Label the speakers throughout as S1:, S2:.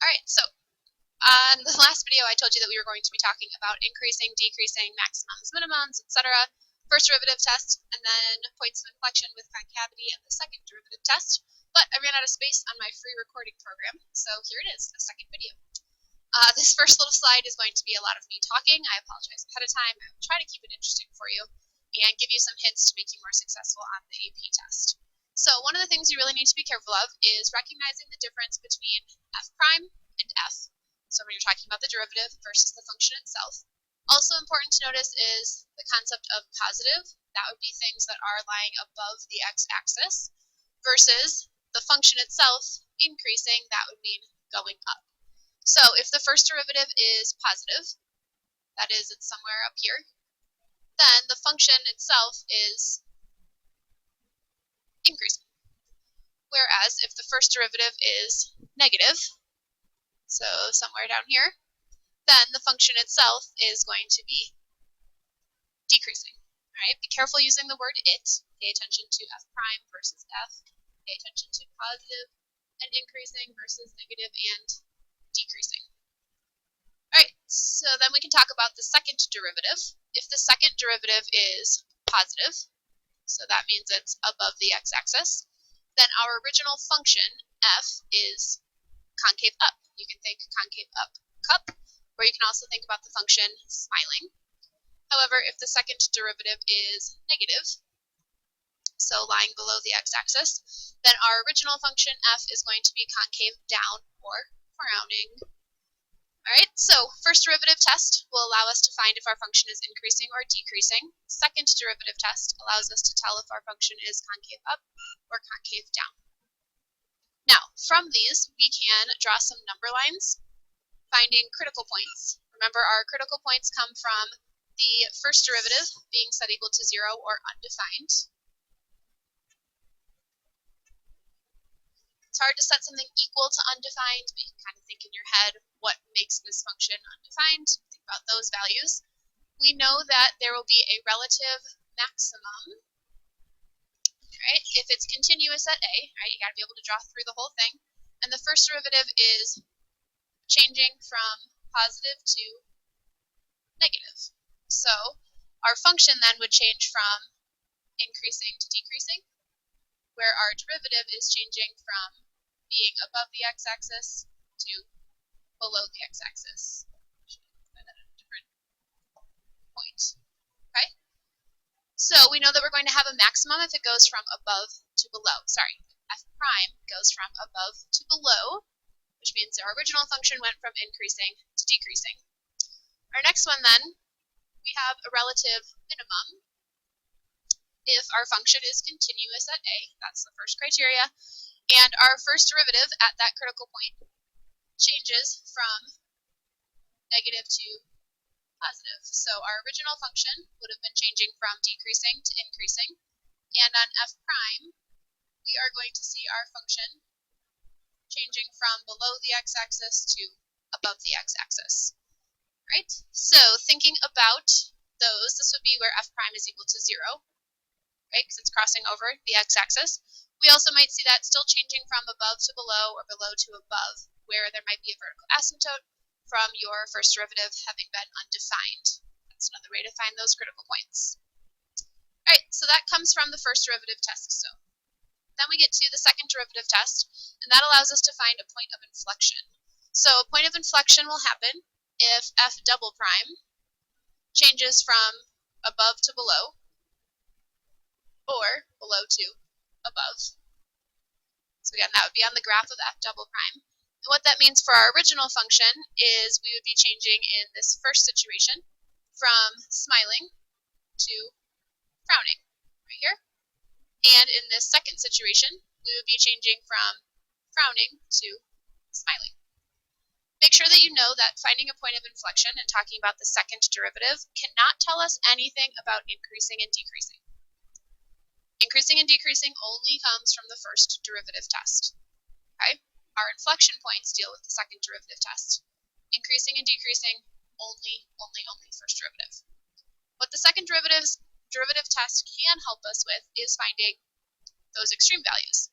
S1: Alright, so on the last video I told you that we were going to be talking about increasing, decreasing, maximums, minimums, etc. First derivative test, and then points of inflection with concavity and the second derivative test. But I ran out of space on my free recording program, so here it is, a second video. This first little slide is going to be a lot of me talking. I apologize ahead of time. I will try to keep it interesting for you and give you some hints to make you more successful on the AP test. So one of the things you really need to be careful of is recognizing the difference between f prime and f. So when you're talking about the derivative versus the function itself. Also important to notice is the concept of positive. That would be things that are lying above the x-axis versus the function itself increasing. That would mean going up. So if the first derivative is positive, that is, it's somewhere up here, then the function itself is increasing. Whereas if the first derivative is negative, so somewhere down here, then the function itself is going to be decreasing. All right, be careful using the word it. Pay attention to f prime versus f. Pay attention to positive and increasing versus negative and decreasing. All right, so then we can talk about the second derivative. If the second derivative is positive, so that means it's above the x-axis, then our original function, f, is concave up. You can think concave up cup, or you can also think about the function smiling. However, if the second derivative is negative, so lying below the x-axis, then our original function f is going to be concave down or frowning. Alright, so first derivative test will allow us to find if our function is increasing or decreasing. Second derivative test allows us to tell if our function is concave up or concave down. Now, from these, we can draw some number lines, finding critical points. Remember, our critical points come from the first derivative being set equal to 0 or undefined. It's hard to set something equal to undefined, but you can kind of think in your head what makes this function undefined. Think about those values. We know that there will be a relative maximum, right? If it's continuous at a, right, you got to be able to draw through the whole thing. And the first derivative is changing from positive to negative. So our function then would change from increasing to decreasing, where our derivative is changing from being above the x-axis to below the x-axis. Put that at a different point. Okay? So we know that we're going to have a maximum if it goes from above to below. Sorry, f prime goes from above to below, which means our original function went from increasing to decreasing. Our next one then, we have a relative minimum. If our function is continuous at a, that's the first criteria, and our first derivative at that critical point changes from negative to positive. So our original function would have been changing from decreasing to increasing, and on f prime, we are going to see our function changing from below the x-axis to above the x-axis. Right? So thinking about those, this would be where f prime is equal to 0. Right, because it's crossing over the x-axis. We also might see that still changing from above to below or below to above, where there might be a vertical asymptote from your first derivative having been undefined. That's another way to find those critical points. All right, so that comes from the first derivative test. So then we get to the second derivative test, and that allows us to find a point of inflection. So a point of inflection will happen if f double prime changes from above to below, or below to above. So again, that would be on the graph of f double prime. And what that means for our original function is we would be changing in this first situation from smiling to frowning, right here. And in this second situation, we would be changing from frowning to smiling. Make sure that you know that finding a point of inflection and talking about the second derivative cannot tell us anything about increasing and decreasing. Increasing and decreasing only comes from the first derivative test. Okay? Our inflection points deal with the second derivative test. Increasing and decreasing only first derivative. What the second derivative test can help us with is finding those extreme values.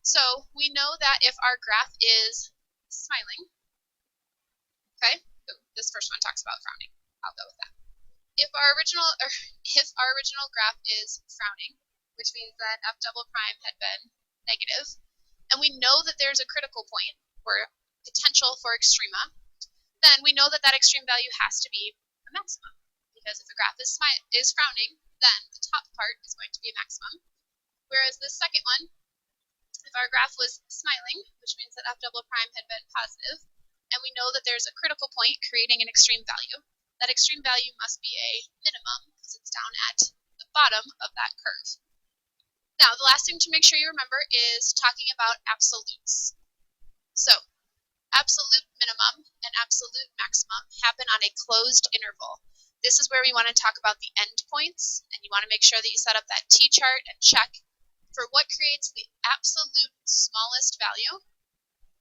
S1: So we know that if our graph is smiling, this first one talks about frowning. I'll go with that. If our original graph is frowning, which means that f double prime had been negative, and we know that there's a critical point or potential for extrema, then we know that that extreme value has to be a maximum. Because if the graph is frowning, then the top part is going to be a maximum. Whereas the second one, if our graph was smiling, which means that f double prime had been positive, and we know that there's a critical point creating an extreme value, that extreme value must be a minimum because it's down at the bottom of that curve. Now, the last thing to make sure you remember is talking about absolutes. So, absolute minimum and absolute maximum happen on a closed interval. This is where we want to talk about the endpoints, and you want to make sure that you set up that t-chart and check for what creates the absolute smallest value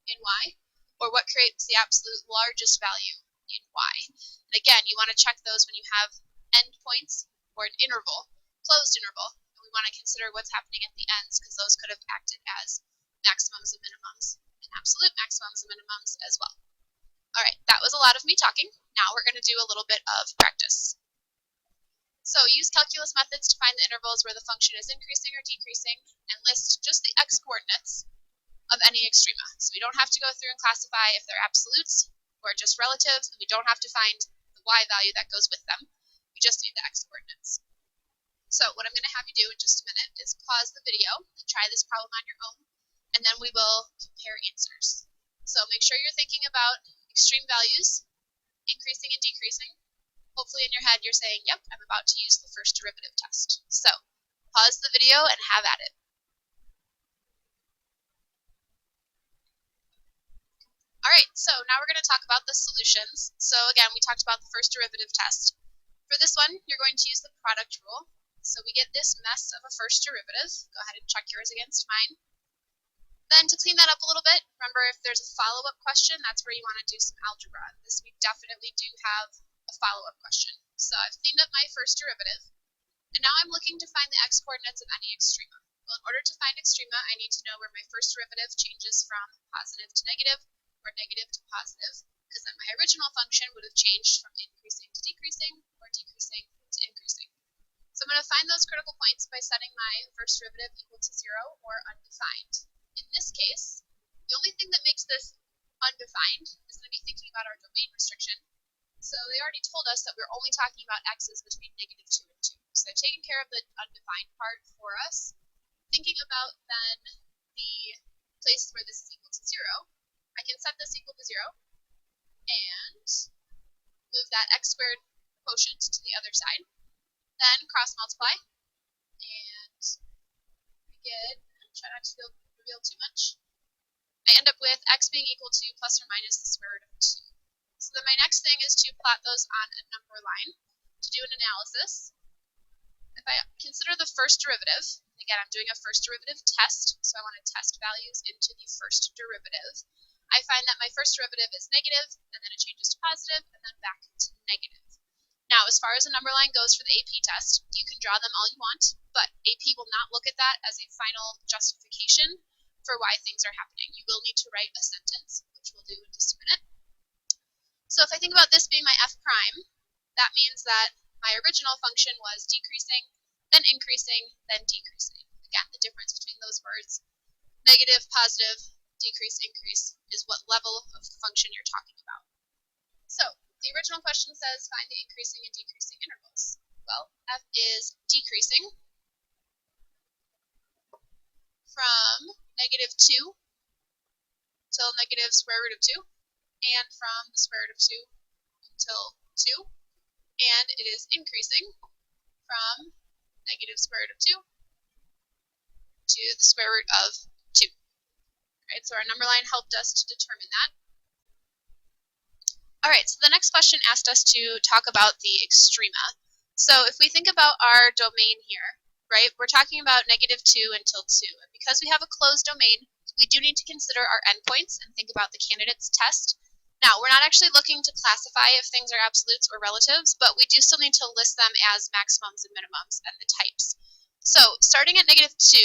S1: in y, or what creates the absolute largest value in y. And again, you want to check those when you have endpoints or an interval, closed interval. And we want to consider what's happening at the ends because those could have acted as maximums and minimums, and absolute maximums and minimums as well. All right, that was a lot of me talking. Now we're going to do a little bit of practice. So use calculus methods to find the intervals where the function is increasing or decreasing, and list just the x-coordinates of any extrema. So we don't have to go through and classify if they're absolutes or just relatives, and we don't have to find the y value that goes with them. We just need the x-coordinates. So what I'm going to have you do in just a minute is pause the video and try this problem on your own, and then we will compare answers. So make sure you're thinking about extreme values, increasing and decreasing. Hopefully in your head you're saying, yep, I'm about to use the first derivative test. So pause the video and have at it. Alright, so now we're going to talk about the solutions. So again, we talked about the first derivative test. For this one, you're going to use the product rule. So we get this mess of a first derivative. Go ahead and check yours against mine. Then to clean that up a little bit, remember if there's a follow-up question, that's where you want to do some algebra. This we definitely do have a follow-up question. So I've cleaned up my first derivative, and now I'm looking to find the x-coordinates of any extrema. Well, in order to find extrema, I need to know where my first derivative changes from positive to negative, or negative to positive, because then my original function would have changed from increasing to decreasing, or decreasing to increasing. So I'm going to find those critical points by setting my first derivative equal to 0 or undefined. In this case, the only thing that makes this undefined is going to be thinking about our domain restriction. So they already told us that we're only talking about x's between negative 2 and 2. So they've taken care of the undefined part for us. Thinking about then the places where this is equal to 0, I can set this equal to 0 and move that x squared quotient to the other side. Then cross multiply, and we get, try not to reveal too much, I end up with x being equal to plus or minus the square root of 2. So then my next thing is to plot those on a number line to do an analysis. If I consider the first derivative, again I'm doing a first derivative test, so I want to test values into the first derivative. I find that my first derivative is negative, and then it changes to positive, and then back to negative. Now, as far as the number line goes for the AP test, you can draw them all you want, but AP will not look at that as a final justification for why things are happening. You will need to write a sentence, which we'll do in just a minute. So if I think about this being my f prime, that means that my original function was decreasing, then increasing, then decreasing. Again, the difference between those words, negative, positive, decrease, increase, is what level of function you're talking about. So the original question says find the increasing and decreasing intervals. Well, f is decreasing from negative 2 till negative square root of 2, and from the square root of 2 until 2, and it is increasing from negative square root of 2 to the square root of 2. Alright, so our number line helped us to determine that. Alright, so the next question asked us to talk about the extrema. So if we think about our domain here, right, we're talking about negative 2 until 2. And because we have a closed domain, we do need to consider our endpoints and think about the candidates test. Now, we're not actually looking to classify if things are absolutes or relatives, but we do still need to list them as maximums and minimums and the types. So starting at negative 2,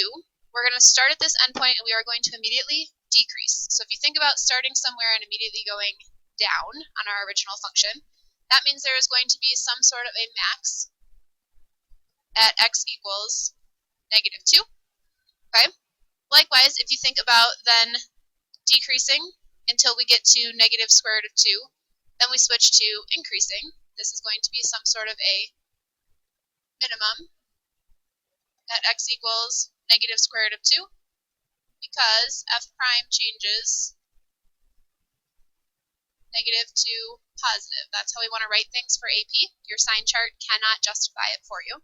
S1: we're going to start at this endpoint and we are going to immediately decrease. So if you think about starting somewhere and immediately going down on our original function, that means there is going to be some sort of a max at x equals negative 2. Okay? Likewise, if you think about then decreasing until we get to negative square root of 2, then we switch to increasing. This is going to be some sort of a minimum at x equals negative square root of 2, because f prime changes negative to positive. That's how we want to write things for AP. Your sign chart cannot justify it for you.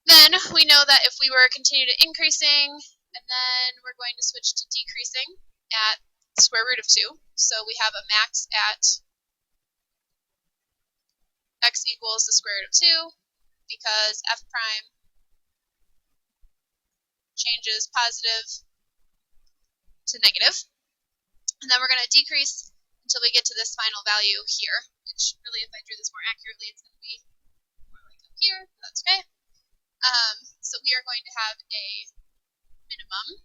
S1: Then we know that if we were continue to increasing, and then we're going to switch to decreasing at square root of 2. So we have a max at x equals the square root of 2, because f prime changes positive to negative. And then we're going to decrease until we get to this final value here, which really, if I drew this more accurately, it's going to be more like up here. That's okay. So we are going to have a minimum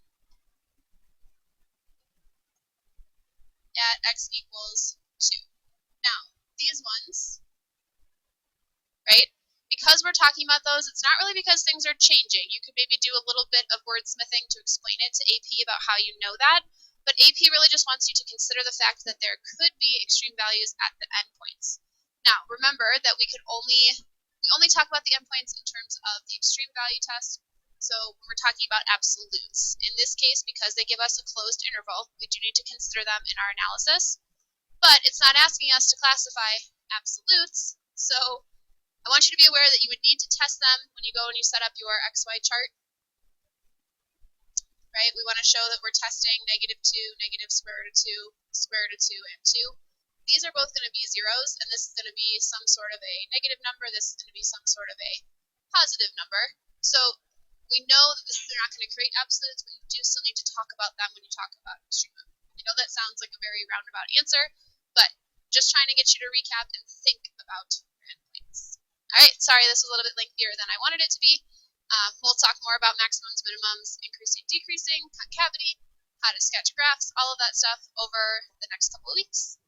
S1: at x equals 2. Now, these ones, right, because we're talking about those, it's not really because things are changing. You could maybe do a little bit of wordsmithing to explain it to AP about how you know that, but AP really just wants you to consider the fact that there could be extreme values at the endpoints. Now, remember that we only talk about the endpoints in terms of the extreme value test. So when we're talking about absolutes, in this case, because they give us a closed interval, we do need to consider them in our analysis. But it's not asking us to classify absolutes. So I want you to be aware that you would need to test them when you go and you set up your XY chart. Right? We want to show that we're testing negative 2, negative square root of 2, square root of 2, and 2. These are both going to be zeros, and this is going to be some sort of a negative number. This is going to be some sort of a positive number. So we know that they're not going to create absolutes, but you do still need to talk about them when you talk about extreme. I know that sounds like a very roundabout answer, but just trying to get you to recap and think about your endpoints. All right, sorry this was a little bit lengthier than I wanted it to be. We'll talk more about maximums, minimums, increasing, decreasing, concavity, how to sketch graphs, all of that stuff over the next couple of weeks.